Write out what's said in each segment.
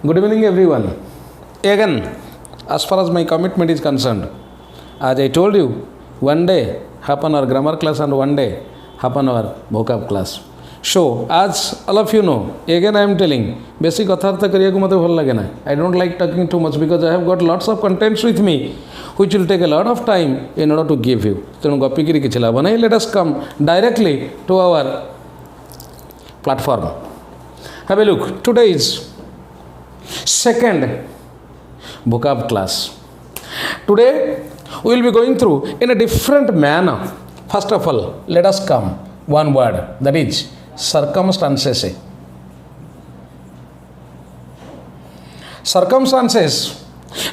Good evening, everyone. Again, as far as my commitment is concerned, as I told you, one day half an hour grammar class and one day half an hour vocab class. So, as all of you know, again I am telling, basic कथार्थ करिया को मते भल लगे ना. I don't like talking too much because I have got lots of contents with me, which will take a lot of time in order to give you. तेणु गप्पी किरी किछि लाभ नहीं. Let us come directly to our platform. Have a look. Today is second vocab class. Today we will be going through in a different manner. First of all, let us come one word, that is circumstances. Circumstances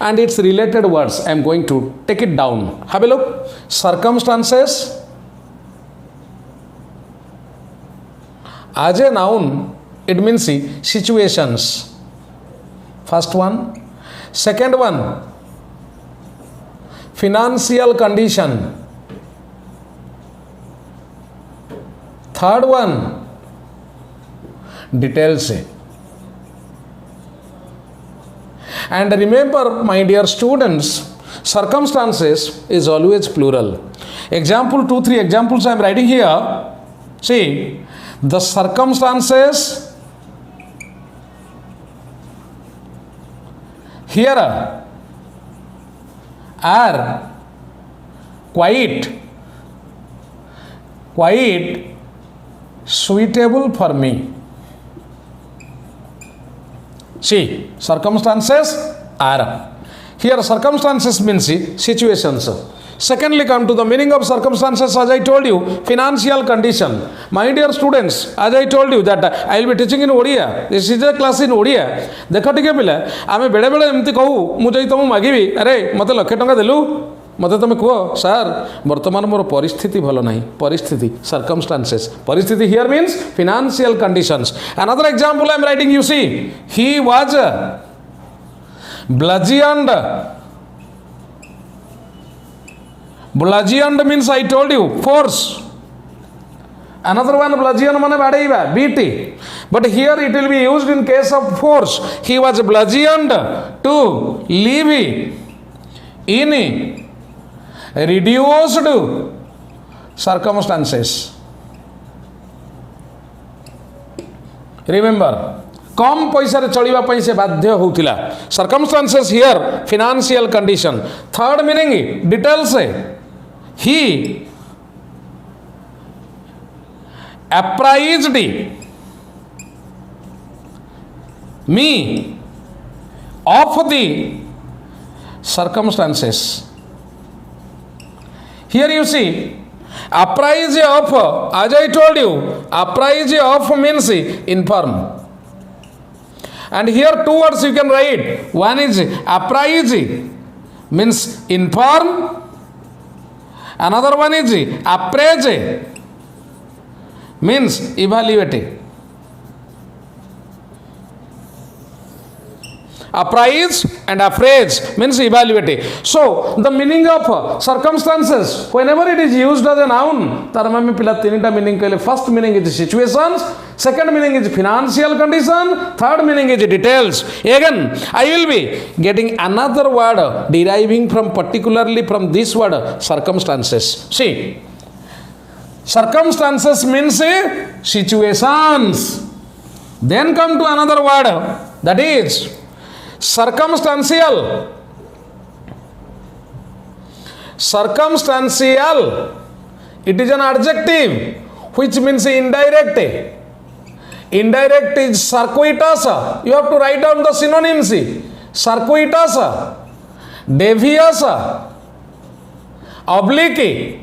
and its related words. I am going to take it down. Have a look. Circumstances as a noun, it means situations. First one. Second one, financial condition. Third one, details. And remember, my dear students, circumstances is always plural. Example 2-3 examples I am writing here. See, the circumstances here are quite suitable for me. See, circumstances are. Here circumstances means situations. Secondly, come to the meaning of circumstances. As I told you, financial condition. My dear students, as I told you that I will be teaching in Odia. This is a class in Odia. देखो टिके पिला आमे बेड़े बेड़े एमती कहू मु जई तुम मागिबी अरे मते लाख टंका देलु मते तुम कहो सर वर्तमान मोर परिस्थिति भलो नाही परिस्थिति circumstances परिस्थिति here means financial conditions. Another example I am writing, you see, he was bludgeoned. Bludgeoned means I told you force. Another one, bludgeon mane badaiba beat. But here it will be used in case of force. He was bludgeoned to live in reduced circumstances. Remember, कम पैसा रे चलिबा पई से बाध्य होउतिला. Circumstances here, financial condition. Third meaning, details. He apprised me of the circumstances. Here you see, apprise of, as I told you, apprise of means inform. And here two words you can write. One is apprise means inform. Another one is appraise means evaluate. Apprise and appraise means evaluate. So the meaning of circumstances, whenever it is used as a noun, तार में पिला तीनटा meaning कहले. First meaning is situations, second meaning is financial condition, third meaning is details. Again, I will be getting another word deriving from particularly from this word circumstances. See, circumstances means situations. Then come to another word, that is circumstantial. Circumstantial, it is an adjective which means indirect. Indirect is circuitous. You have to write down the synonyms. Circuitous, devious, oblique,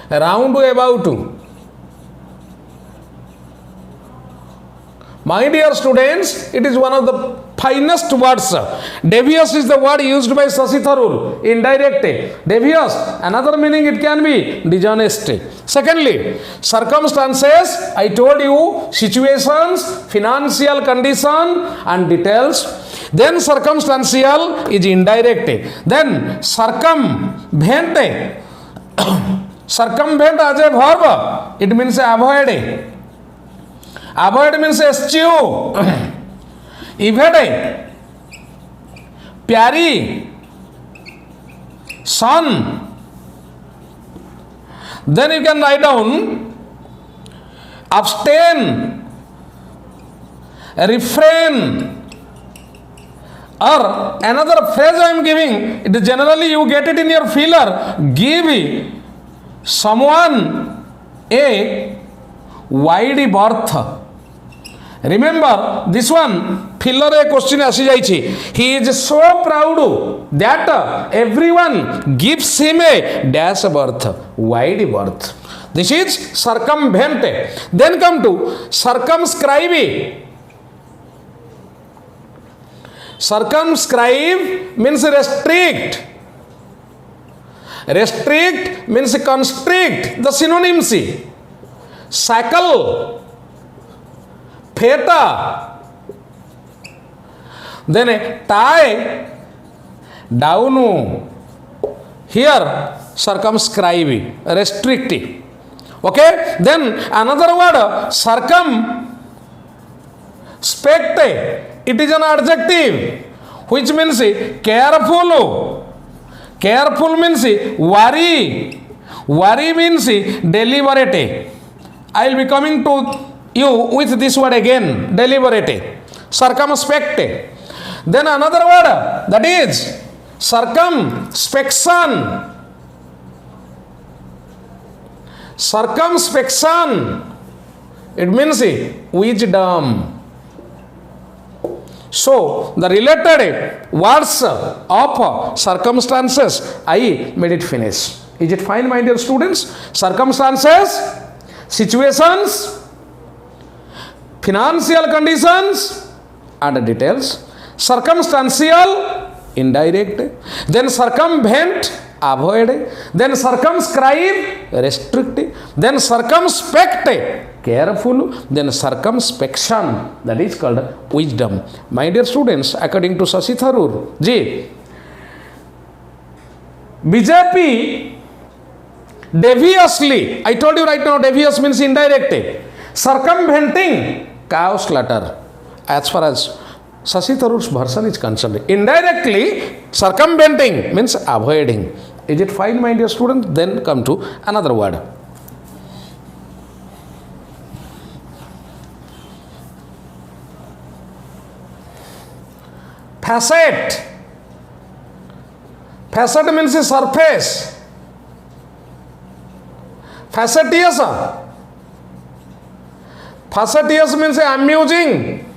roundabout. My dear students, it is one of the finest words. Devious is the word used by Shashi Tharoor. Indirect, devious. Another meaning it can be dishonest. Secondly, circumstances, I told you, situations, financial condition and details. Then circumstantial is indirect. Then circumvent. Circumvent as a verb, it means avoid. Avoid means eschew. evade, pyari, son. Then you can write down abstain, refrain, or another phrase I am giving. It is generally you get it in your filler. Give someone a wide berth. Remember this one, filler a question asi jaichi. He is so proud that everyone gives him a dash berth, wide berth. This is circumvent. Then come to circumscribe. Circumscribe means restrict. Restrict means constrict. The synonyms: shackle, feta, then tie, down. Here circumscribe, restrict. Okay. Then another word, circumspect. It is an adjective which means careful. Careful means worry. Worry means deliberate. I will be coming to you with this word again, deliberate. Circumspect. Then another word, that is circumspection. Circumspection, it means wisdom. So the related words of circumstances, I made it finish. Is it fine, my dear students? Circumstances, situations, financial conditions and details. Circumstantial, indirect. Then circumvent, avoid. Then circumscribe, restrict. Then circumspect, careful. Then circumspection, that is called wisdom. My dear students, according to Shashi Tharoor ji, BJP deviously, I told you right now, devious means indirect, circumventing cow slaughter. As far as Shashi Tharoor's version is concerned, indirectly circumventing means avoiding. Is it fine, my dear student? Then come to another word. Facet. Facet means a surface. Facetious. Facetious means amusing.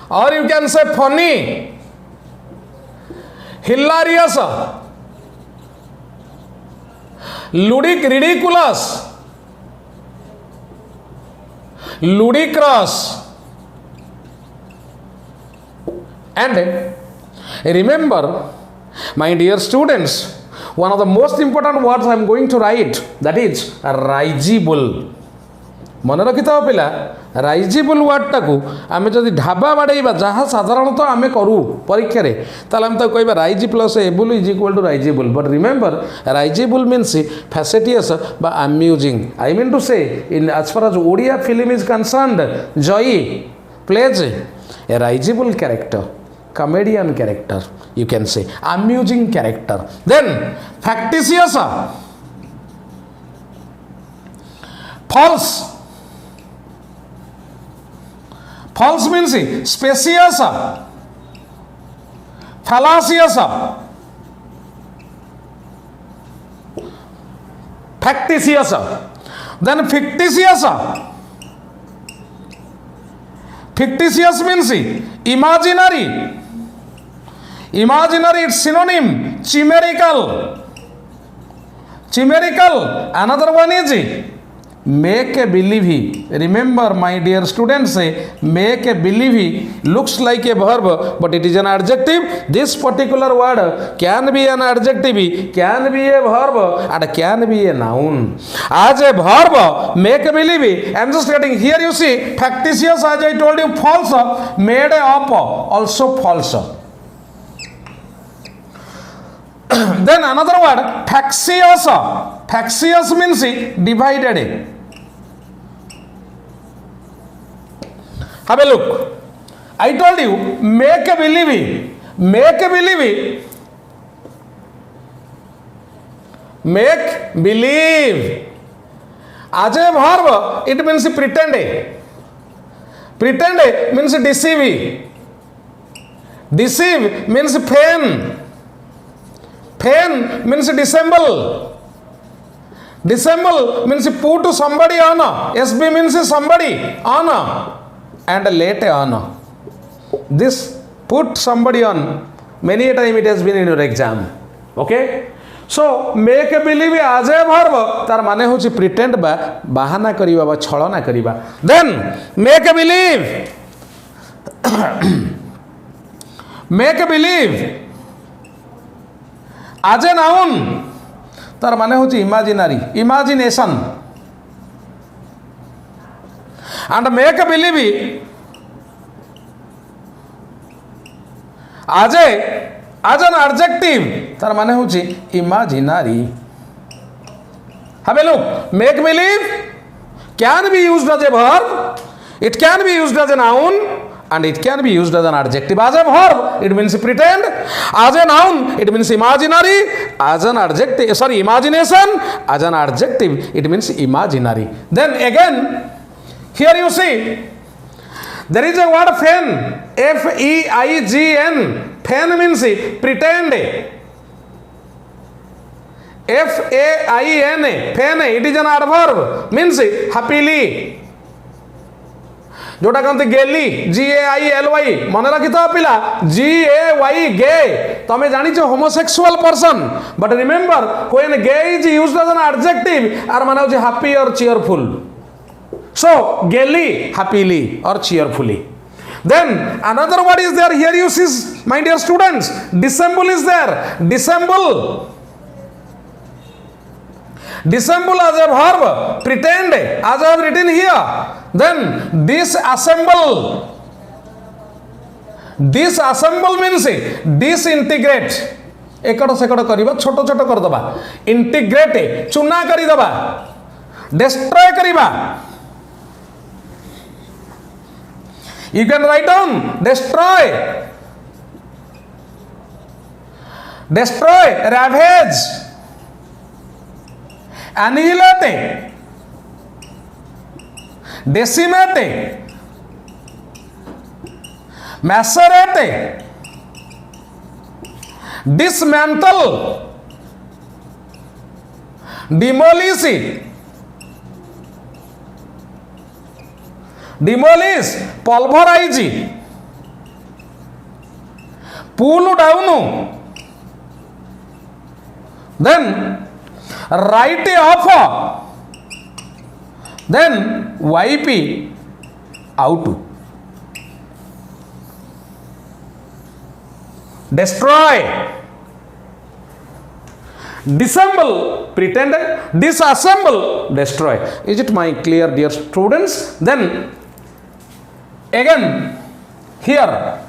Or you can say funny, hilarious, ludic, ridiculous, ludicrous. And remember, my dear students, one of the most important words I am going to write, that is risible. मन रखिथा पिला, राइजिबल वर्डटा को आम जदि ढाबा बाड़ेबा जहाँ साधारणतः आम करूँ परीक्षा रे ताले हम तो कहबा rise plus able is equal to risible. But remember, risible means facetious बा amusing. I mean to say in as far as Odia film is concerned, Joy plays a risible character, comedian character, you can say amusing character. Then factitious, false. False means specious, fallacious, factitious. Then fictitious. Fictitious means imaginary. Imaginary, its synonym chimerical. Chimerical, another one is make a believe. Remember, my dear students, say make a believe looks like a verb, but it is an adjective. This particular word can be an adjective, can be a verb, and can be a noun. As a verb, make a believe, I am just getting here. You see, factitious, as I told you, false, made up, also false. Then another word, factious. Factious means divided. Have a look. I told you, make a believe. Make a believe. Make believe. As a verb, it means pretend. Pretend means deceive. Deceive means feign. Feign means dissemble. Dissemble means put somebody on. SB means somebody on. And late on. This put somebody on. Many a time it has been in your exam. Okay? So make a believe as a verb तार माने होची pretend बा बहाना करिबा बा छलना करिबा. Then make a believe. Make a believe as a noun तार माने होची imaginary, imagination. And make a believe as an adjective तार माने होची imaginary. Have a look. Make believe can be used as a verb, it can be used as a noun, and it can be used as an adjective. As a verb it means pretend, as a noun it means imaginary, as an adjective imagination, as an adjective it means imaginary. Then again here you see there is a word feign, F-E-I-G-N. Feign means pretend. F-A-I-N, feign, it is an adverb, means happily. जोटा कहते गेली G-A-I-L-Y मन रखी तो पिला G-A-Y गे तमें जानी छो homosexual person but remember when gay is used as an adjective आर माने होचे happy or cheerful. So gaily, happily or cheerfully. Then another word is there here you see my dear students, dissemble is there. Dissemble. Dissemble as a verb, pretend as I have written here. Then disassemble. Disassemble means disintegrate. एकड़ सेकड़ करिबा छोटो छोटो कर दबा. Integrate चुना करि दबा. Destroy करिबा. You can write down destroy. Destroy, ravage, annihilate, decimate, macerate, dismantle, demolish, demolish, pulverize, pull down, then write off, then wipe out, destroy, disassemble, pretend, disassemble, destroy. Is it my clear, dear students? Then again here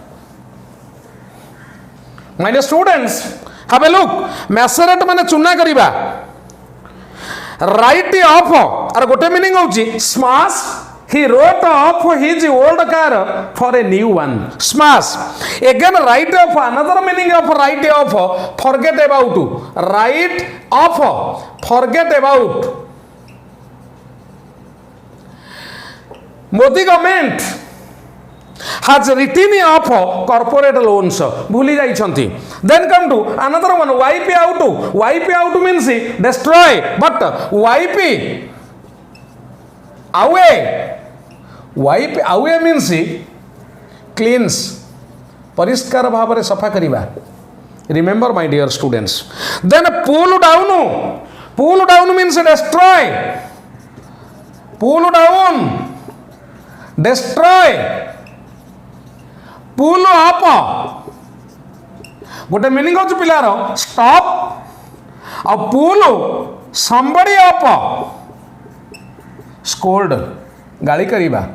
my dear students have a look. Macerate माने चुना करिबा. Write off are गोटे meaning होची smash. He wrote off his old car for a new one. Smash. Again write off, another meaning of write off, forget about. Write off, forget about. Modi government has written off corporate loans. Bhuli jaichanti. Then come to another one, wipe out. Wipe out means destroy, but wipe away. Wipe away means cleanse. Pariskar bhavare safa kariba. Remember my dear students. Then pull down. Pull down means destroy. Pull down. Destroy. Pull up. Gote meaning hoche pilaro stop. A pull somebody up. Scold. Gali kariba.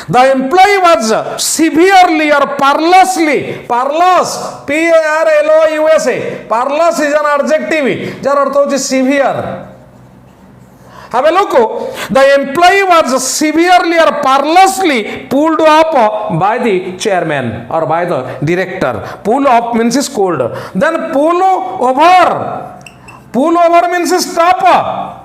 The employee was severely or parlously, parlous, P-A-R-L-O-U-S-A, parlous is an adjective, jar arth hoche severe. Have a look. The employee was severely or parlously pulled up by the chairman or by the director. Pull up means scold. Then pull over. Pull over means stop.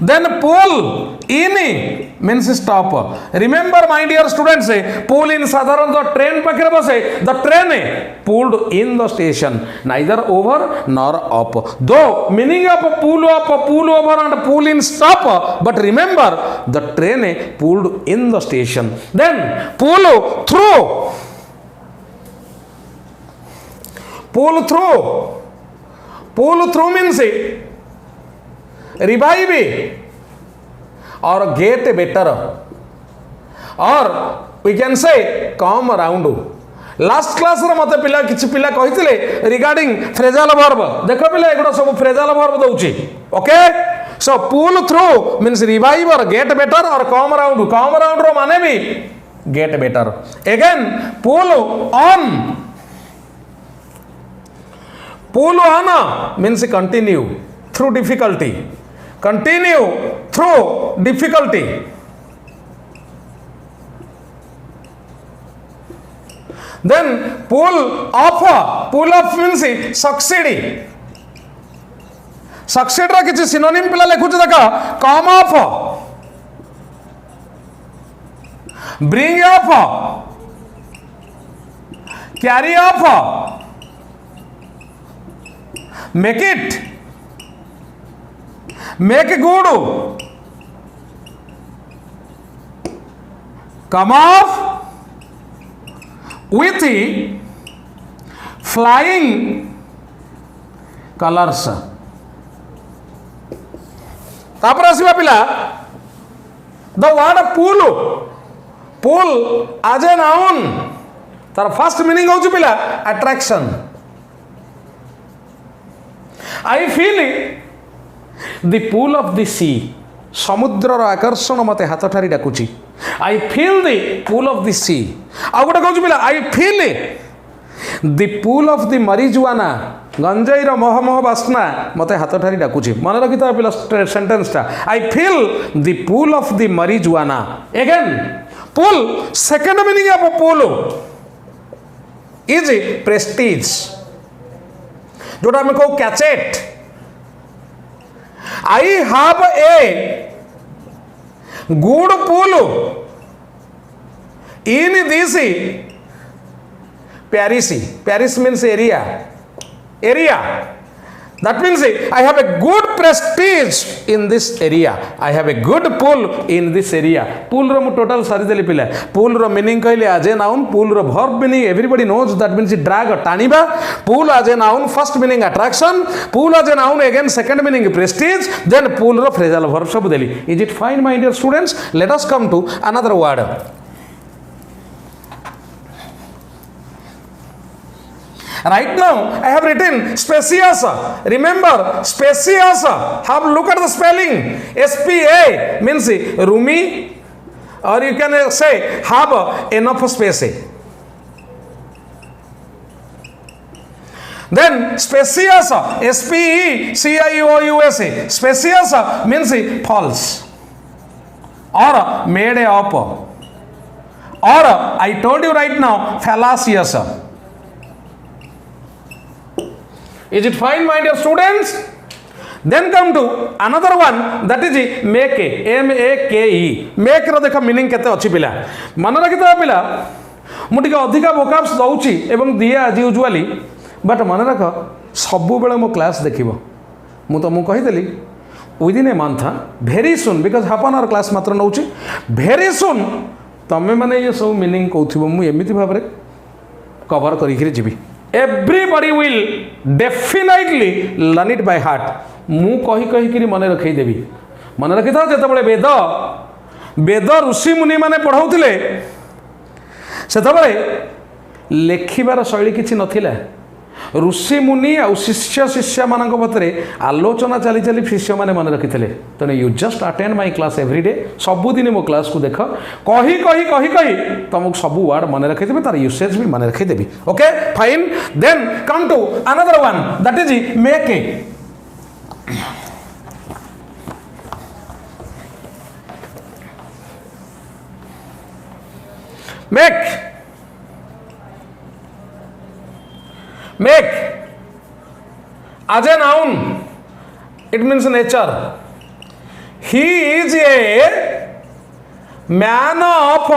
Then pull in means stop. Remember my dear students, pull in sadharanatah train pakhre base, the train pulled in the station, neither over nor up. Though meaning of pull up, pull over and pull in stop, but remember the train pulled in the station. Then pull through. Pull through. Pull through means revive or get better, or we can say come around. Last class रे मते पिला किछि पिला कहिथिले regarding phrasal verb. देखो पिला एगुडा सब phrasal verb दउची. Okay, so pull through means revive और गेट बेटर और कम अराउंड. कम अराउंड रो माने भी get better. Again pull on. Pull on means continue through difficulty. Continue through difficulty. Then pull off. Pull off means succeed. Succeed रा किछि synonym पिला लेखुछ देखा. Come off, bring off, carry off, make it, make good, come off with flying colors. तापर आसीबा पिला the word pull. Pull as a noun तार first meaning होची पिला attraction. I feel the pull of the sea. समुद्रर आकर्षण मते हाथ ठारी डाकुची. I feel the pull of the sea. आ गोटे कहूँ पिला I feel the pull of the marijuana. गंजाईर मह मह बास्ना मते हाथ ठारी डाकुची. मन रखिता पिला सेंटेंस टा. I feel the pull of the marijuana. Again pull, second meaning of pull is prestige. जोटा हम कहू Cachet. I have a good pull in this Paris. Paris means area. That means I have a good prestige in this area. I have a good pull in this area. Pull ro mu total sari deli pila. Pull ro meaning कहले as a noun. Pull ro verb meaning everybody knows, that means drag टानिबा. Pull as a noun first meaning attraction. Pull as a noun again second meaning prestige. Then pull ro phrasal verb सब deli. Is it fine my dear students? Let us come to another word. Right now I have written spacious. Remember spacious, have look at the spelling. SPA means roomy, or you can say have enough space. Then spacious, SPECIOUS, spacious means false or made up, or I told you right now fallacious. Is it fine my dear students? Then come to another one, that is make. MAKE. Make रो देखा meaning केते अछि पिला. मन रखिता पिला मु टिके अधिका वोकाब्स दउची एवं दिए आज यूजुअली, बट मन रख सबु बेले मो क्लास देखिबो. मु तो मु कहि देली within a month very soon, because half an hour class मात्र नउची. वेरी सून तमे माने ये सब मीनिंग कहथिबो मु एमिति भाबरे कवर करि कि जिबी. Everybody will definitely learn it by heart. मु कही कही कि मन रखी देवी. मन रखी था जेतबळे वेद ऋषि मुनि माने पढ़ाउथिले सेतबळे लेखिबार शैली किछि नथिला. ऋषि मुनि आ शिष्य शिष्य मानक भतरे आलोचना चली चली शिष्य माने मन रखिथिले. तने you just attend my class every day. सबुदिन मो क्लास को देख कही कही कही कही तुमको सब वर्ड मन रखिदेबे, तार यूसेज भी मन रखिदेबी. Okay fine. Then come to another one, that is make. Make. Make. As a noun, it means nature. He is a man of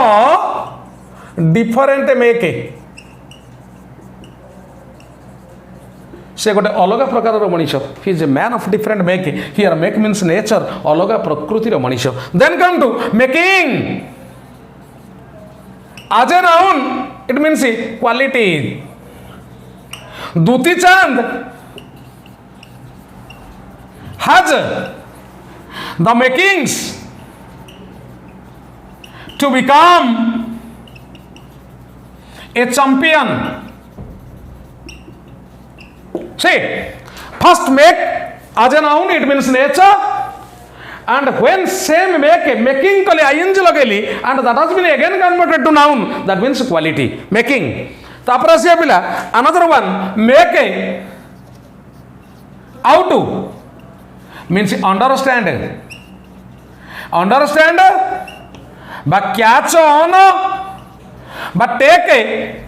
different make. से गोटे अलग प्रकार Manish. He is a man of different make. Here make means nature, अलग प्रकृतिर Manish. Then come to making. As a noun, it means quality. Duti Chand has the makings to become a champion. See, first make as a noun, it means nature, and when same make making kali ing lageli and that has been again converted to noun, that means quality. Making. तापर आसिया पिला another one make how to means understand but catch on but take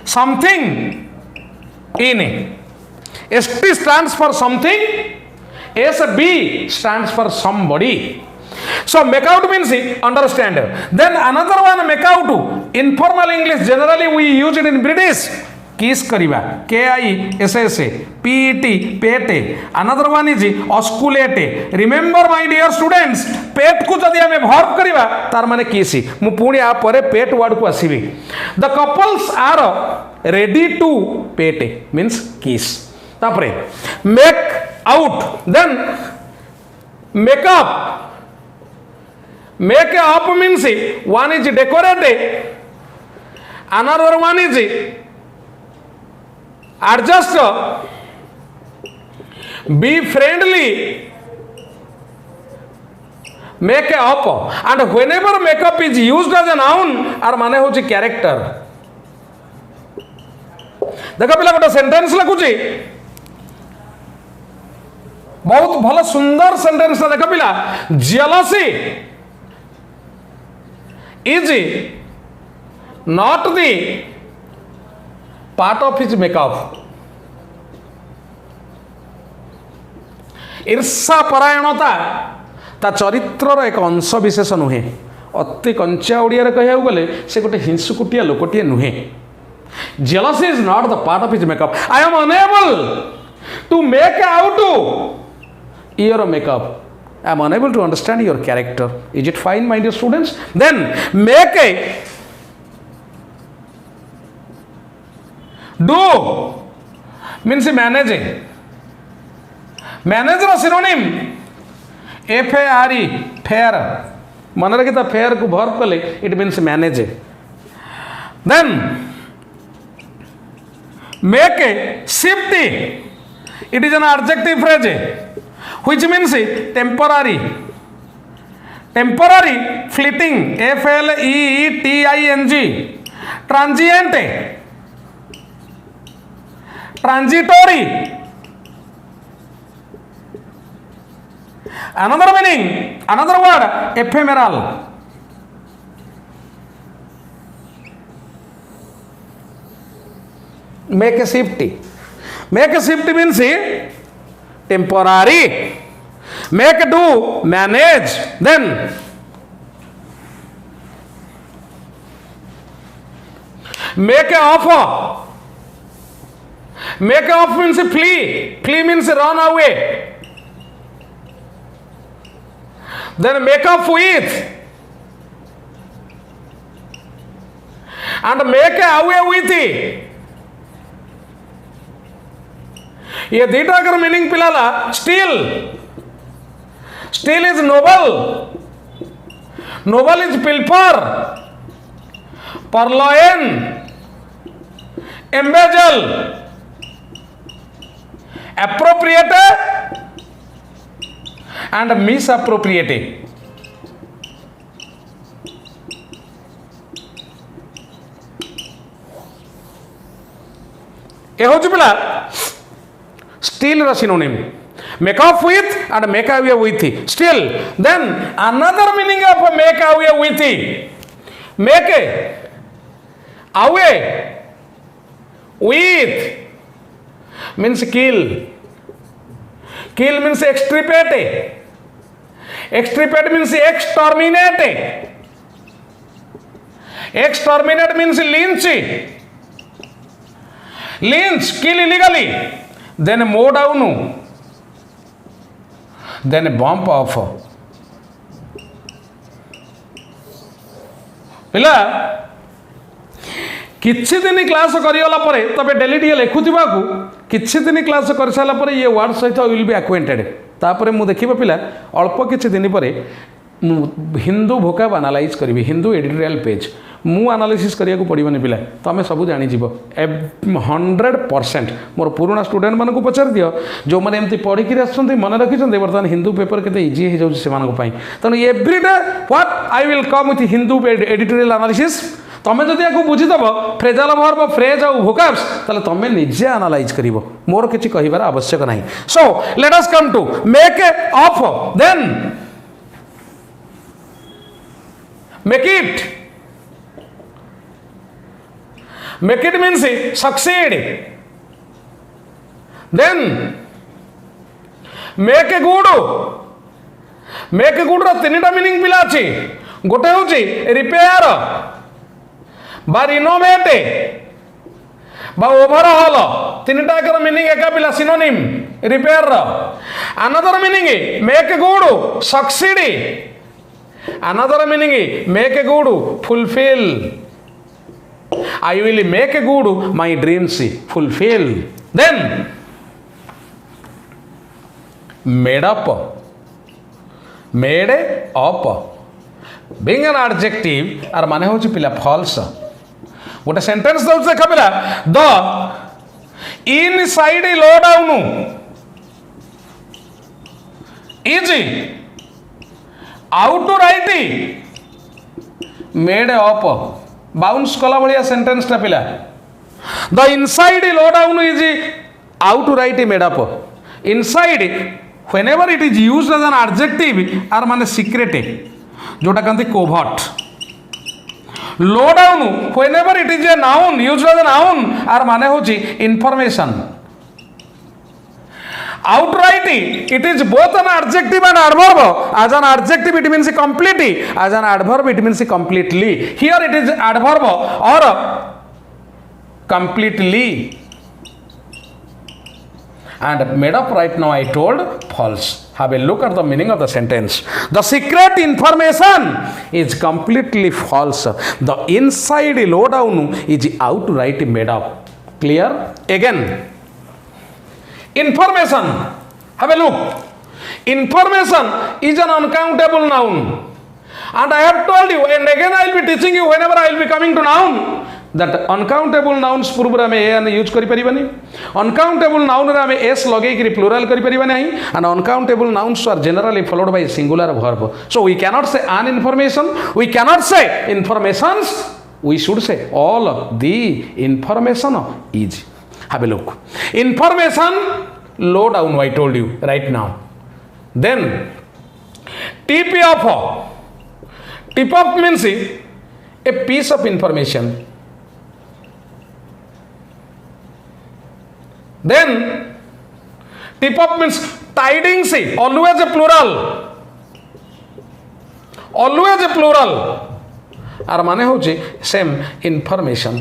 something in. ST stands for something, SB stands for somebody. So make out means understand. Then another one make out. Informal English generally we use it in British. Kiss kariba. KISSA. PET. Pete. Another one is osculate. Remember my dear students, pet ku jadi ame verb kariba tar mane kiss. Mu puni a pare pet word ku asibi. The couples are ready to pete means kiss. Tapre make out. Then make up. Make up means one is decorate, another one is adjust, be friendly, make up. And whenever makeup is used as a noun, आर माने होची character. देखो पिला गोटे sentence लिखुची, बहुत भल सुंदर sentence देखो पिला. Jealousy is not the part of his makeup. ईर्षा परायणता ता चरित्रर एक अंश विशेष नुहे. अति कंचा ओडिया कहू गले से गोटे हिंसुकुटिया लोकटिए नुहे. Jealousy is not the part of his makeup. I am unable to make out your makeup. I am unable to understand your character. Is it fine, my dear students? Then make a do means managing. Manager synonym FARE, fair. मन रखिता fair को verb कले it means manage. Then make a shifty. It is an adjective phrase which means temporary. Temporary, fleeting, FLEETING. Transient, transitory. Another meaning, another word, ephemeral. Make a shifty. Make a shifty means temporary. Make a do, manage. Then make a offer. Make a offer means flee. Flee means run away. Then make up with. And make away with it. ये दीटा कर meaning पिलाला. Steal. Steal is noble. Noble is pilfer. Purloin. Embezzle. Appropriate and misappropriate. ये हो चुका steal रा synonym. Make off with and make away with. Still, then another meaning of make away with make away with means kill. Kill means extirpate. Extirpate means exterminate. Exterminate means lynch. Lynch, kill illegally. Then mow down. Then bump off. पिला किछि दिन class करिगला परे तबे daily टिके लिखुथिबा को किछि दिन class कर साला परे ये वर्ड सहित विल बी एक्वेंटेड तापरे मु देखिबा पिला अल्प किछि दिन परे हिंदू भोकाब एनालाइज करी हिंदू एडिटोरियल पेज मु एनालिसिस करिया को पड़िबनी पिला तमे सब जानि जीव 100% मोर पुराना स्टूडेंट मानक पचार दियो जो माने एमती पढ़ी कि आछंती मन रखिछंती वर्तमान हिंदू पेपर केते इजी हे जाउछ से मानक पई तनो everyday what I will come with Hindu editorial analysis तमें जदि या बुझीदेव फ्रेजाल वर्ब फ्रेज और भोकाब्स ताले तमें निजे एनालाइज करिवो मोर किछि कहिबार आवश्यक नाही so let us come to make off then make it means succeed then make good रो तीनटा मीनिंग पिला अछि गोटे होछि रिपेयर बा रिनोवेट बा ओवरहॉल तीनटा एकर मीनिंग एका पिला सिनोनिम रिपेयर रो another meaning make good succeed another meaning make good fulfil I will make good my dreams fulfill. Then made up being an adjective आर माने होची पिला false गोटे सेंटेंस दउछ देखा पिला the inside low down is outright made up बाउंस कला भाया सेंटेंस टा पिला the inside lowdown is outright made up inside whenever it is used as an adjective आर माने सीक्रेट जोटा कहते covert lowdown whenever it is a noun used as a noun आर माने होची information outright it is both an adjective and adverb as an adjective it means completely as an adverb it means completely here it is adverb or completely and made up right now I told false have a look at the meaning of the sentence the secret information is completely false the inside lowdown is outright made up clear again information have a look information is an uncountable noun and I have told you and again I will be teaching you whenever I will be coming to noun that uncountable nouns पूर्व रे N use करि परिबानी uncountable noun रे हमें s लगे कि plural करि परिबा नहीं and uncountable nouns are generally followed by singular verb so we cannot say an information we cannot say informations we should say all the information is have a look information low down I told you right now then tip off means a piece of information then tip off means tidings always a plural आर माने होची same information.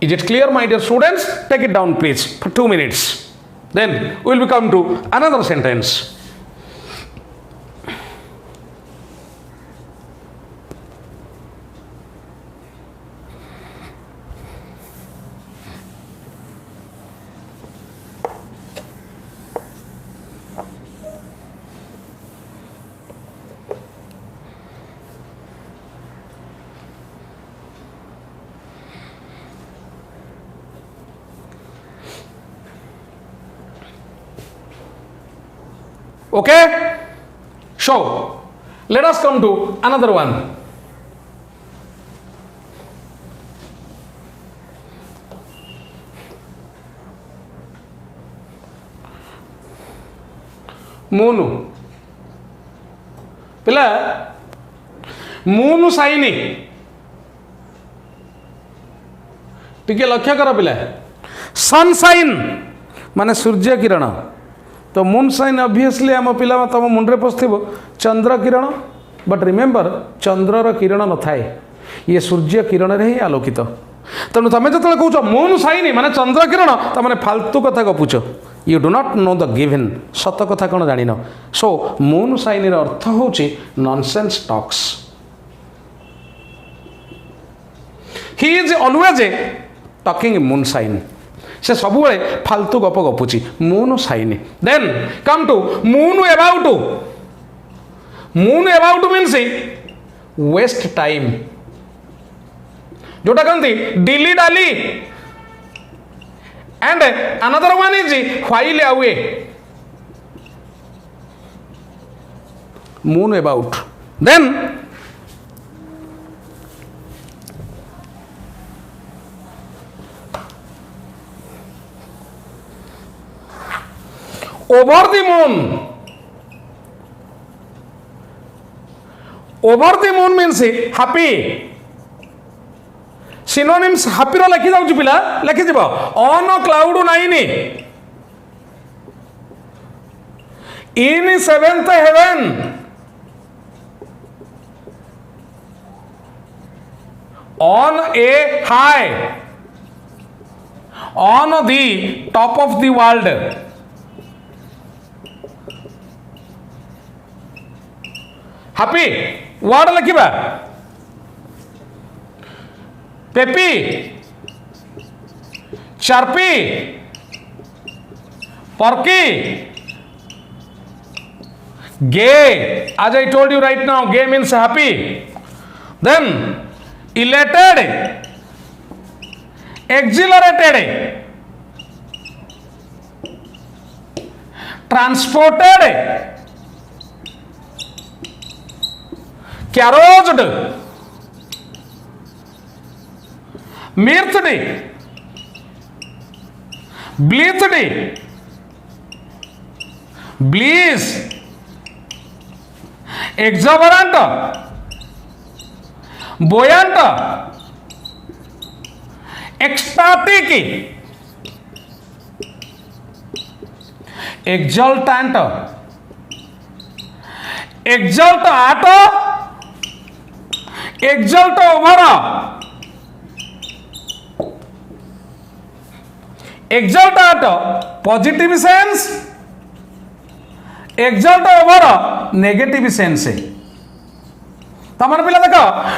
Is it clear, my dear students? Take it down, please, for 2 minutes. Then we will come to another sentence. Okay? So, let us come to another one. Moonu. Pila, moon sign टिके लक्ष्य कर पिला sunshine माने सूर्य किरण तो moon sign obviously आम पिला तुम मुंडे पशु चंद्र किरण बट रिमेम्बर चंद्रर किरण न थाए ये सूर्य किरण रे ही आलोकित तेणु तुम जो कौच मून साइन माने चंद्र किरण तुम फालतू कथा गपुच you do not know the given सत कथा कौन जान सो मून साइन अर्थ हूँ nonsense talks he is always talking moonshine से सब फालतू गप गपुची moonshine then come to moon about means waste time जोटा कहते dilly dally and another one is while away moon about then over the moon means happy synonyms happy रो लिखि जाउची पिला लिखि जिवो on a cloud nine in seventh heaven on a high on the top of the world happy word लिखा peppy chirpy perky gay as I told you right now gay means happy then elated exhilarated transported caroused mirthed bleathed bliss exuberant buoyant ecstatic exultant exult at exult over exult at positive sense exult over negative sense तमन पिला देख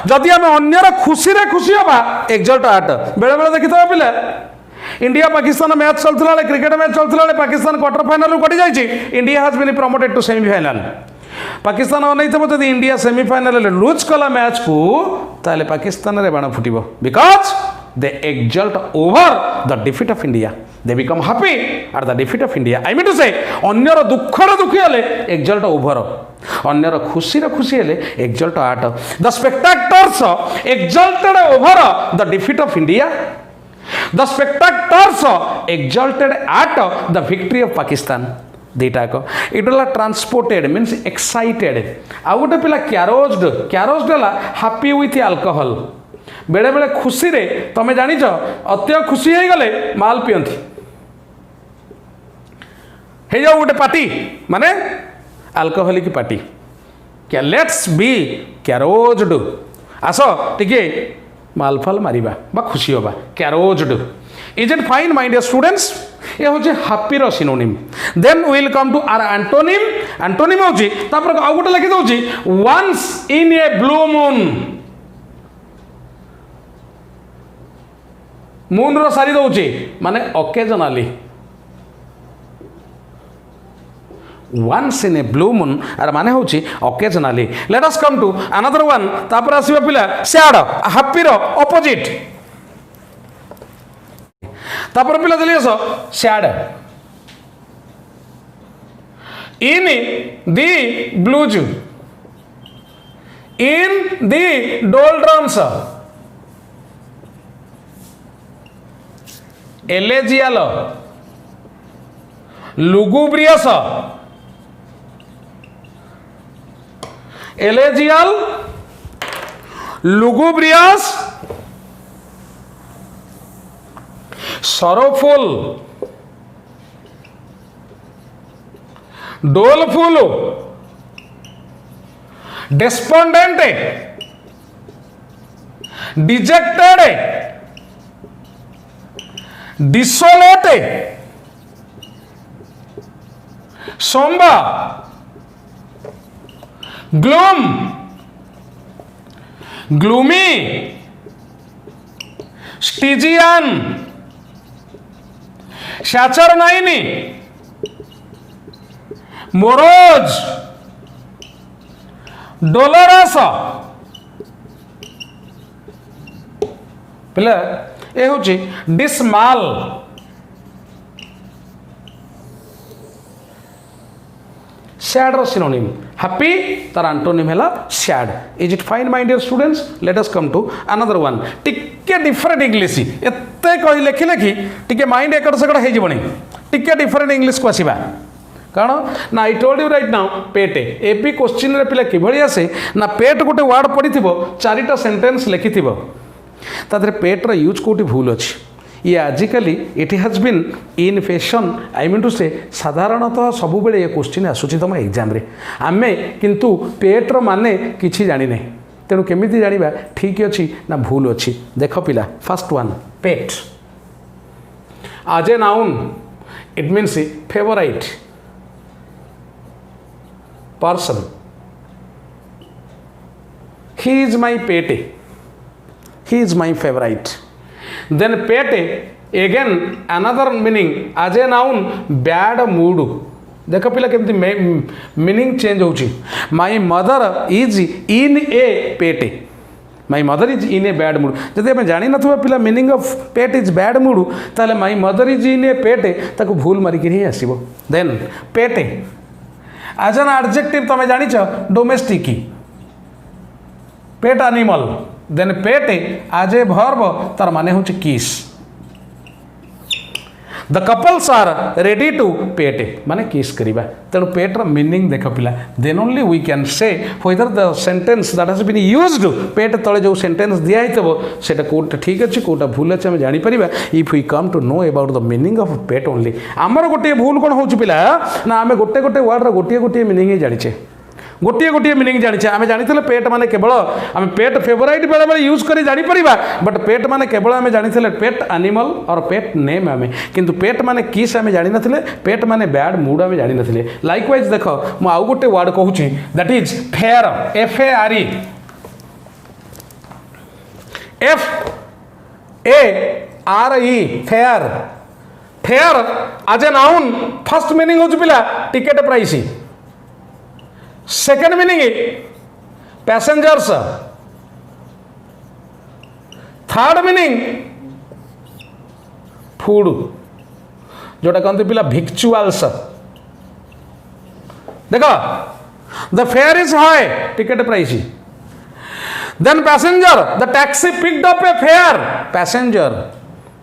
जदि आम अन्यर खुशी रे खुशी हवा एक्जल्ट आट बेले बेले देखि पिला इंडिया पाकिस्तान मैच चलता क्रिकेट मैच चलता पाकिस्तान क्वार्टर फाइनल कटि जाइए India has been promoted to semifinal Pakistan अनैथब जब इंडिया सेमीफाइनल लुज कला मैच को ताले पाकिस्तान रे बाण फुटिबो because they exult over the defeat of India they become happy at the defeat of India I mean to say अन्यर दुखर दुखी हेले एक्जल्ट ओवर अन्यर खुशी खुशी हेले exult at the spectators exulted over the defeat of India the spectators exulted at the victory of Pakistan दीटाक इटा transported means excited आउ गोटे पिला क्यारोज्ड है हैप्पी विथ अल्कोहल बेले बेले खुशी रे तमे जानिच अत्य खुशी हो गले माल पियंती हे जाओ गोटे पार्टी माने अल्कोहलिक पार्टी क्या लेट्स बी क्यारोज्ड आस टिके मालफाल मारिबा बा खुशी होबा caroused is it fine my dear students ये हूँ happy synonym then will come to our antonym antonym हूँ तापर आउ गोटे लिखि दउची once in a blue moon moon रो सारी दउची माने occasionally once in a blue moon आर माने हूँ occasionally let us come to another one तापर आसीबा पिला सैड हैप्पी रो ऑपोजिट तापर पिला चली आस सैड इन दी ब्लूज इन दी डोल्ड्रम्स एलेजियल लुगुब्रियस एलेजियल lugubrious, sorrowful, doleful, despondent, dejected, desolate, somber, gloom, gloomy, Stygian, Saturnine, morose, dolorous. पिला ए हूँ डिसमाल, सैड सिनोनिम, हैप्पी तार एंटोनिम है sad. Is it fine my dear students? Let us come to another one. टिके different English एते कही लेखि लेखि टिके mind एकड़ सेकड़ हो जीवनी. टिके डिफरेंट इंग्लिश को आसवा कारण ना I told you right now pet AP question रे पिला किभଳି आसे ना पेट गोटे वर्ड पढ़िथिबो चारिटा सेंटेंस लिखिथिबो तादरे पेट्र यूज कौटी भूल अच्छी. ये आजिकली it has been in fashion I mean to say साधारणतः सब बेले ये क्वेश्चन आसूची तुम एग्जाम रे आमे किंतु पेट्र माने किछि जानि नै. तेणु केमिति जानिबा ठीक अच्छी ना भूल अच्छी. देख पिला first one pet as a noun it means favourite person. He is my pet, he is my favorite. Then pet again another meaning as a noun bad mood. देख पिला केमती मीनिंग चेंज होची. My mother is in a pet, my mother is in a bad mood. जदि आम जानी ना पिला meaning of pet is bad mood ताले my mother is in a pet ताको भूल मारिक ही आसीबो. Then pet as an adjective तुम जानिछ domestic pet animal. Then pet as a verb तार माने होची kiss. The couples are ready to pet माने किस करिबा. तेणु पेट्र मीनिंग देख पिला. Then only we can say whether the sentence that has been used pet तले जो सेंटेंस दिया हितबो सेटा कोटा ठीक अछि कोटा भूल अछि हम जानि परिबा if we come to know about the meaning of pet only. हमर गोटे भूल कोन होची पिला ना आमे गोटे गोटे वर्ड रो गोटे गोटे मीनिंग ही जानिछे. गोटे गोटे मीनिंग जानिछे. आमे जानिथिले पेट माने केवल आमे पेट फेवराइट बेले बेले यूज करी जानि परिबा बट पेट माने केवल आमे जानिथिले पेट एनिमल और पेट नेम आमे किंतु पेट माने किस आमे जानि नथिले. पेट माने बैड मूड आमे जानि नथिले. लाइकवाइज देखो मु आउ गोटे वर्ड कहूची that is fare. F A R E F A R E fare. Fare as a noun first meaning होची पिला ticket price. Second meaning passengers. Third meaning food जोटा कहते पिला भिक्चुअल्स. देखो the fare is high ticket price. Then passenger the taxi picked up a fare passenger.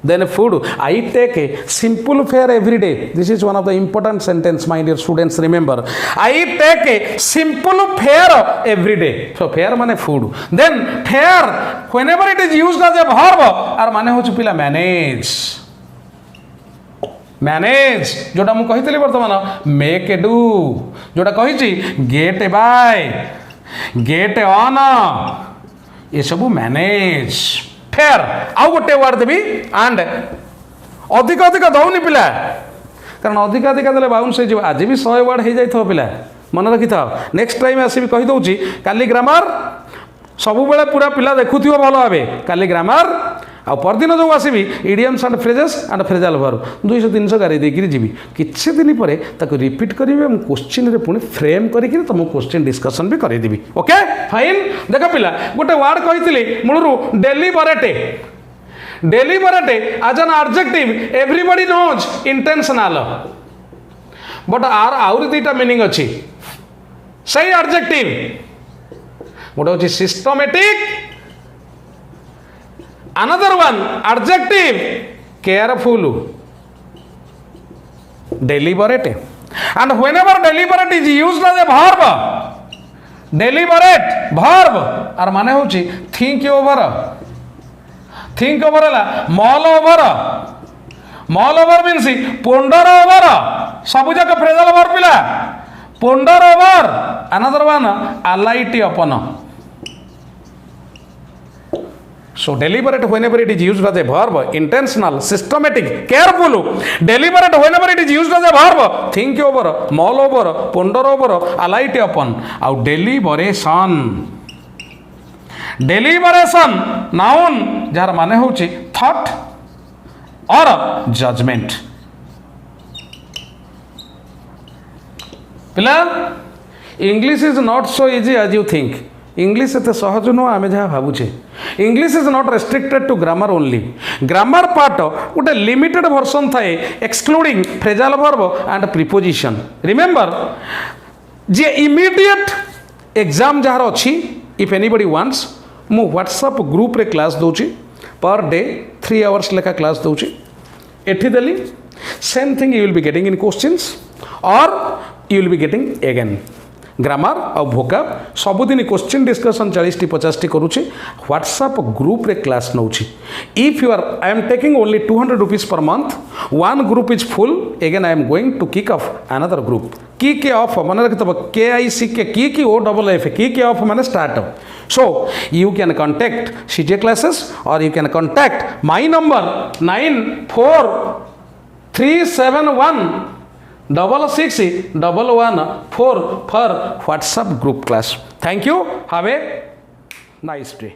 Then food I take a simple fare every day. This is one of the important sentence my dear students remember. I take a simple fare every day. So fare माने food. Then fare whenever it is used as a verb और माने होची पिला manage. Manage जोटा मु कहितली वर्तमान make a do जोटा कहिची get a by get a on ये सब मैनेज. फेयर आउ गोटे वर्ड देवी एंड अधिक अधिक दौनी पिला कारण अधिक अधिक देले बाउंस हो आज भी 100 वर्ड हो जाइथो पिला मन रखि था. नेक्स्ट टाइम आसी कहि दउची काली ग्रामर सब बेले पूरा पिला देखुथियो भलो भाबे काली ग्रामर आ परदिन जो आसबि idioms and phrases and phrasal verb 200-300 गाड़ी देकर जीवी किसी दिन पर ताको रिपीट करी क्वेश्चन रे पुणी फ्रेम करके तुम क्वेश्चन डिस्कशन भी करदेवी. Okay fine. देख पिला गोटे वर्ड कही मूलरू deliberate. Deliberate as an adjective everybody knows intentional but आर आउरी दुईटा मीनिंग अच्छी सही एडजेक्टिव गोटे हूँ systematic another one adjective careful deliberate and whenever deliberate is used as a verb deliberate verb आर माने होची थिंक ओवर है mull over means ponder over सब जाक फ्रेजल वर्ब पिला ponder over another one alight upon. So deliberate whenever it is used as a verb, intentional, systematic, careful. Deliberate whenever it is used as a verb, think over, mull over, ponder over, alight upon. Now deliberation. Deliberation, noun, jar mane hochi thought or judgment. Pila, English is not so easy as you think. English एते सहज नुह आम जहाँ भावुचे. English is not restricted to grammar only. Grammar part गोटे limited version थाए excluding phrasal verb and preposition. Remember जे immediate exam जार अच्छी इफ एनीबडी वांट्स मु व्हाट्सएप ग्रुप रे क्लास दूची पर डे 3 आवर्स लेखा क्लास दूची. एठी daily same thing you will be getting in questions or you will be getting again grammar or भोकाब सबुदिन question discussion 40-50 टी करुच्ची. व्हाट्सएप ग्रुप रे class नौची. If you are I am taking only 200 rupees per month. One group is full. Again I am going to kick off another group. Kick off मन रखिए KICK की OFF kick off माने start up. So you can contact CJ classes or you can contact my number 9437161114 for WhatsApp group class. Thank you. Have a nice day.